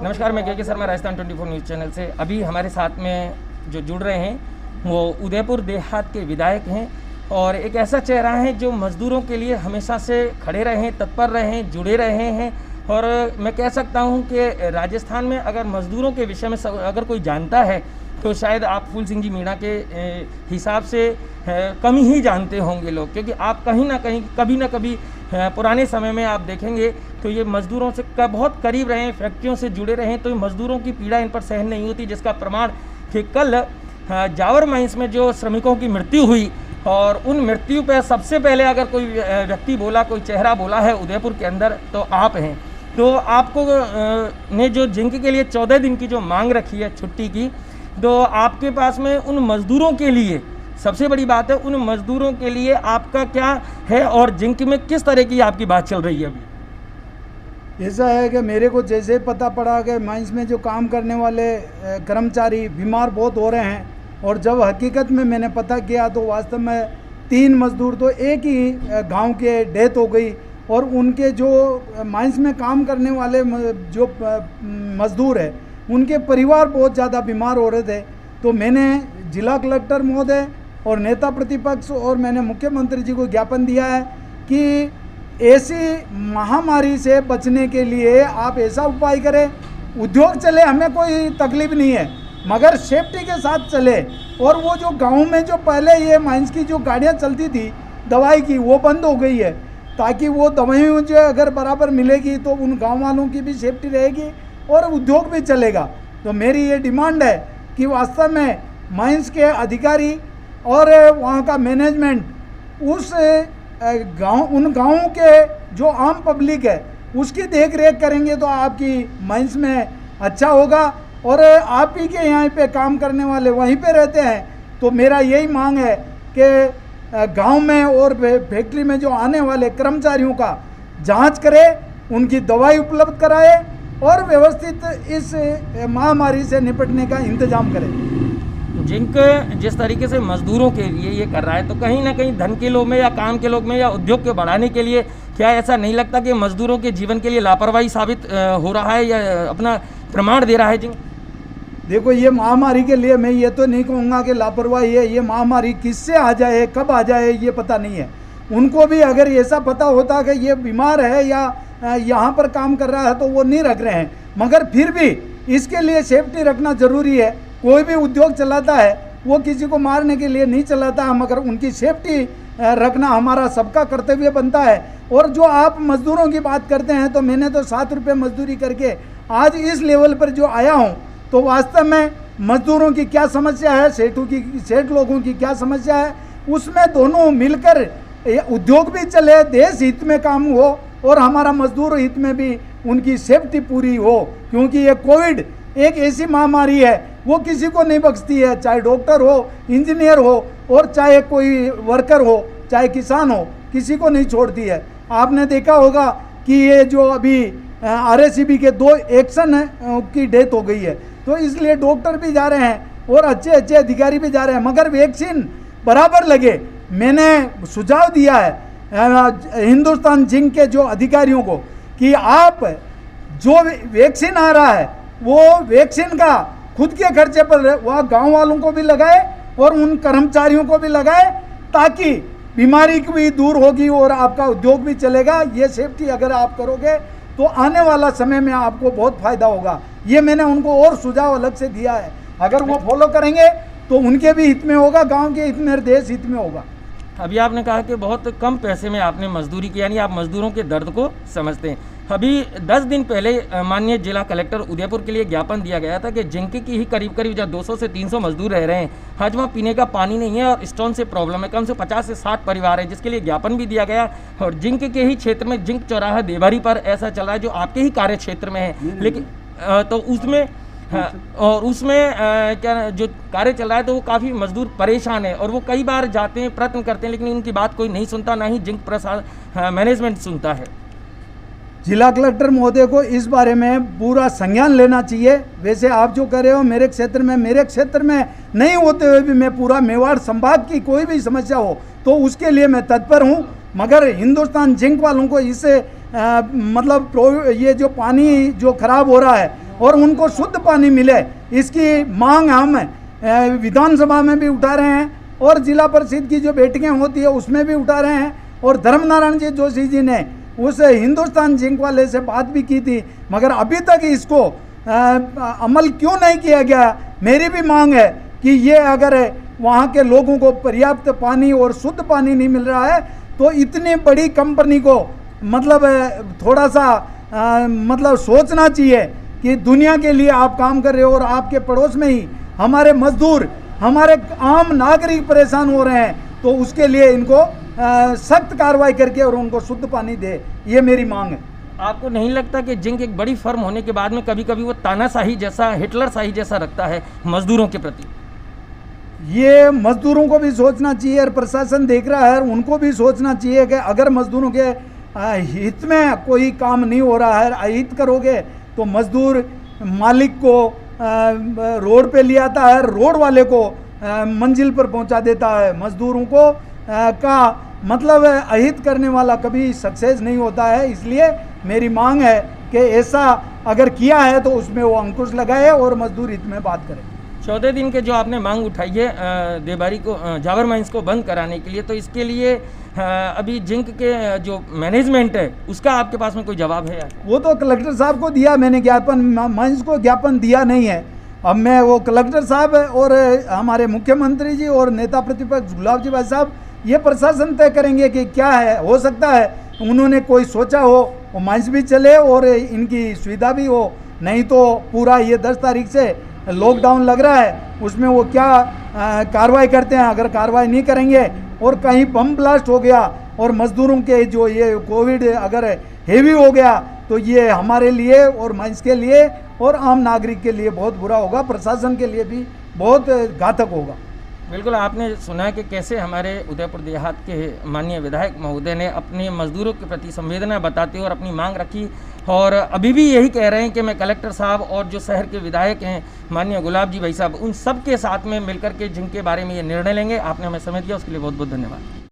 नमस्कार, मैं के शर्मा, राजस्थान 24 न्यूज़ चैनल से। अभी हमारे साथ में जो जुड़ रहे हैं वो उदयपुर देहात के विधायक हैं और एक ऐसा चेहरा है जो मज़दूरों के लिए हमेशा से खड़े रहे हैं, तत्पर रहे हैं, जुड़े रहे हैं। और मैं कह सकता हूं कि राजस्थान में अगर मज़दूरों के विषय में अगर कोई जानता है तो शायद आप फूल सिंह जी मीणा के हिसाब से कम ही जानते होंगे लोग, क्योंकि आप कहीं ना कहीं कभी ना कभी पुराने समय में आप देखेंगे तो ये मज़दूरों से बहुत करीब रहे हैं, फैक्ट्रियों से जुड़े रहे हैं, तो मज़दूरों की पीड़ा इन पर सहन नहीं होती। जिसका प्रमाण कि कल जावर माइंस में जो श्रमिकों की मृत्यु हुई और उन मृत्यु पर सबसे पहले अगर कोई व्यक्ति बोला, कोई चेहरा बोला है उदयपुर के अंदर तो आप हैं। तो आपको ने जो जिंक के लिए 14 दिन की जो मांग रखी है छुट्टी की, तो आपके पास में उन मज़दूरों के लिए सबसे बड़ी बात है, उन मज़दूरों के लिए आपका क्या है और जिंक में किस तरह की आपकी बात चल रही है अभी? ऐसा है कि मेरे को जैसे पता पड़ा कि माइंस में जो काम करने वाले कर्मचारी बीमार बहुत हो रहे हैं, और जब हकीकत में मैंने पता किया तो वास्तव में 3 मज़दूर तो एक ही गांव के डेथ हो गई, और उनके जो माइंस में काम करने वाले जो मज़दूर है उनके परिवार बहुत ज़्यादा बीमार हो रहे थे। तो मैंने जिला कलेक्टर महोदय और नेता प्रतिपक्ष और मैंने मुख्यमंत्री जी को ज्ञापन दिया है कि ऐसी महामारी से बचने के लिए आप ऐसा उपाय करें, उद्योग चले, हमें कोई तकलीफ नहीं है, मगर सेफ्टी के साथ चले। और वो जो गांव में जो पहले ये माइंस की जो गाड़ियां चलती थी दवाई की, वो बंद हो गई है, ताकि वो दवाइयों जो अगर बराबर मिलेगी तो उन गांव वालों की भी सेफ्टी रहेगी और उद्योग भी चलेगा। तो मेरी ये डिमांड है कि वास्तव में माइंस के अधिकारी और वहाँ का मैनेजमेंट उस उन गाँवों के जो आम पब्लिक है उसकी देख रेख करेंगे तो आपकी माइंस में अच्छा होगा। और आप ही के यहाँ पे काम करने वाले वहीं पे रहते हैं, तो मेरा यही मांग है कि गांव में और फैक्ट्री में जो आने वाले कर्मचारियों का जांच करे, उनकी दवाई उपलब्ध कराए और व्यवस्थित इस महामारी से निपटने का इंतजाम करें। जिंक जिस तरीके से मजदूरों के लिए ये कर रहा है, तो कहीं ना कहीं धन के लोभ में या काम के लोभ में या उद्योग के बढ़ाने के लिए क्या ऐसा नहीं लगता कि मजदूरों के जीवन के लिए लापरवाही साबित हो रहा है या अपना प्रमाण दे रहा है जिंक? देखो, ये महामारी के लिए मैं ये तो नहीं कहूँगा कि लापरवाही है। ये महामारी किससे आ जाए, कब आ जाए, ये पता नहीं है। उनको भी अगर ऐसा पता होता कि ये बीमार है या यहाँ पर काम कर रहा है तो वो नहीं रख रहे हैं, मगर फिर भी इसके लिए सेफ्टी रखना ज़रूरी है। कोई भी उद्योग चलाता है वो किसी को मारने के लिए नहीं चलाता है, मगर उनकी सेफ्टी रखना हमारा सबका कर्तव्य बनता है। और जो आप मज़दूरों की बात करते हैं, तो मैंने तो 7 रुपये मजदूरी करके आज इस लेवल पर जो आया हूँ, तो वास्तव में मजदूरों की क्या समस्या है, सेठ लोगों की क्या समस्या है, उसमें दोनों मिलकर उद्योग भी चले, देश हित में काम हो और हमारा मजदूर हित में भी उनकी सेफ्टी पूरी हो। क्योंकि ये कोविड एक ऐसी महामारी है, वो किसी को नहीं बख्शती है, चाहे डॉक्टर हो, इंजीनियर हो और चाहे कोई वर्कर हो, चाहे किसान हो, किसी को नहीं छोड़ती है। आपने देखा होगा कि ये जो अभी RACB के 2 एक्शन की डेथ हो गई है, तो इसलिए डॉक्टर भी जा रहे हैं और अच्छे अच्छे अधिकारी भी जा रहे हैं, मगर वैक्सीन बराबर लगे। मैंने सुझाव दिया है हिंदुस्तान जिंक के जो अधिकारियों को कि आप जो वैक्सीन आ रहा है वो वैक्सीन का खुद के खर्चे पर वह गांव वालों को भी लगाए और उन कर्मचारियों को भी लगाए, ताकि बीमारी भी दूर होगी और आपका उद्योग भी चलेगा। ये सेफ्टी अगर आप करोगे तो आने वाला समय में आपको बहुत फायदा होगा। ये मैंने उनको और सुझाव अलग से दिया है, अगर वो फॉलो करेंगे तो उनके भी हित में होगा, गांव के हित में, देश हित में होगा। अभी आपने कहा कि बहुत कम पैसे में आपने मजदूरी की, यानी आप मजदूरों के दर्द को समझते हैं। अभी 10 दिन पहले माननीय जिला कलेक्टर उदयपुर के लिए ज्ञापन दिया गया था कि जिंक की ही करीब 200 से 300 मजदूर रह रहे हैं। आज वहाँ पीने का पानी नहीं है और स्टोन से प्रॉब्लम है। कम से 50 से 60 परिवार है, जिसके लिए ज्ञापन भी दिया गया। और जिंक के ही क्षेत्र में जिंक चौराहा देवारी पर ऐसा चल रहा है जो आपके ही कार्य क्षेत्र में है, लेकिन तो उसमें और उसमें क्या जो कार्य चल रहा है तो वो काफ़ी मजदूर परेशान है और वो कई बार जाते हैं, प्रयत्न करते हैं, लेकिन उनकी बात कोई नहीं सुनता, ना ही जिंक मैनेजमेंट सुनता है। जिला कलेक्टर महोदय को इस बारे में पूरा संज्ञान लेना चाहिए। वैसे आप जो कह रहे हो मेरे क्षेत्र में नहीं होते हुए भी मैं पूरा मेवाड़ संभाग की कोई भी समस्या हो तो उसके लिए मैं तत्पर हूँ, मगर हिंदुस्तान जिंक वालों को इससे मतलब ये जो पानी जो खराब हो रहा है और उनको शुद्ध पानी मिले, इसकी मांग हम विधानसभा में भी उठा रहे हैं और जिला परिषद की जो बैठकें होती है उसमें भी उठा रहे हैं। और धर्मनारायण जी जोशी जी ने उस हिंदुस्तान जिंक वाले से बात भी की थी, मगर अभी तक इसको अमल क्यों नहीं किया गया। मेरी भी मांग है कि ये अगर वहाँ के लोगों को पर्याप्त पानी और शुद्ध पानी नहीं मिल रहा है तो इतनी बड़ी कंपनी को मतलब थोड़ा सा मतलब सोचना चाहिए कि दुनिया के लिए आप काम कर रहे हो और आपके पड़ोस में ही हमारे मजदूर, हमारे आम नागरिक परेशान हो रहे हैं, तो उसके लिए इनको सख्त कार्रवाई करके और उनको शुद्ध पानी दे, ये मेरी मांग है। आपको नहीं लगता कि जिंक एक बड़ी फर्म होने के बाद में कभी कभी वो तानाशाही जैसा, हिटलर शाही जैसा रखता है मजदूरों के प्रति? ये मजदूरों को भी सोचना चाहिए और प्रशासन देख रहा है, उनको भी सोचना चाहिए कि अगर मजदूरों के हित में कोई काम नहीं हो रहा है, अहित करोगे तो मजदूर मालिक को रोड पे ले आता है, रोड वाले को मंजिल पर पहुंचा देता है। मजदूरों को का मतलब अहित करने वाला कभी सक्सेस नहीं होता है। इसलिए मेरी मांग है कि ऐसा अगर किया है तो उसमें वो अंकुश लगाए और मजदूर हित में बात करें। 14 दिन के जो आपने मांग उठाई है देबारी को, जाबर माइंस को बंद कराने के लिए, तो इसके लिए अभी जिंक के जो मैनेजमेंट है उसका आपके पास में कोई जवाब है? वो तो कलेक्टर साहब को दिया मैंने ज्ञापन, माइंस को ज्ञापन दिया नहीं है। अब मैं वो कलेक्टर साहब और हमारे मुख्यमंत्री जी और नेता प्रतिपक्ष गुलाब जी भाई साहब ये प्रशासन तय करेंगे कि क्या है। हो सकता है उन्होंने कोई सोचा हो वो माइंस भी चले और इनकी सुविधा भी हो, नहीं तो पूरा ये 10 तारीख से लॉकडाउन लग रहा है, उसमें वो क्या कार्रवाई करते हैं। अगर कार्रवाई नहीं करेंगे और कहीं बम ब्लास्ट हो गया और मजदूरों के जो ये कोविड अगर हेवी हो गया तो ये हमारे लिए और माइंस के लिए और आम नागरिक के लिए बहुत बुरा होगा, प्रशासन के लिए भी बहुत घातक होगा। बिल्कुल, आपने सुना कि कैसे हमारे उदयपुर देहात के माननीय विधायक महोदय ने अपने मजदूरों के प्रति संवेदना बताते और अपनी मांग रखी, और अभी भी यही कह रहे हैं कि मैं कलेक्टर साहब और जो शहर के विधायक हैं माननीय गुलाब जी भाई साहब, उन सब के साथ में मिलकर के जिनके बारे में ये निर्णय लेंगे। आपने हमें समय दिया उसके लिए बहुत बहुत धन्यवाद।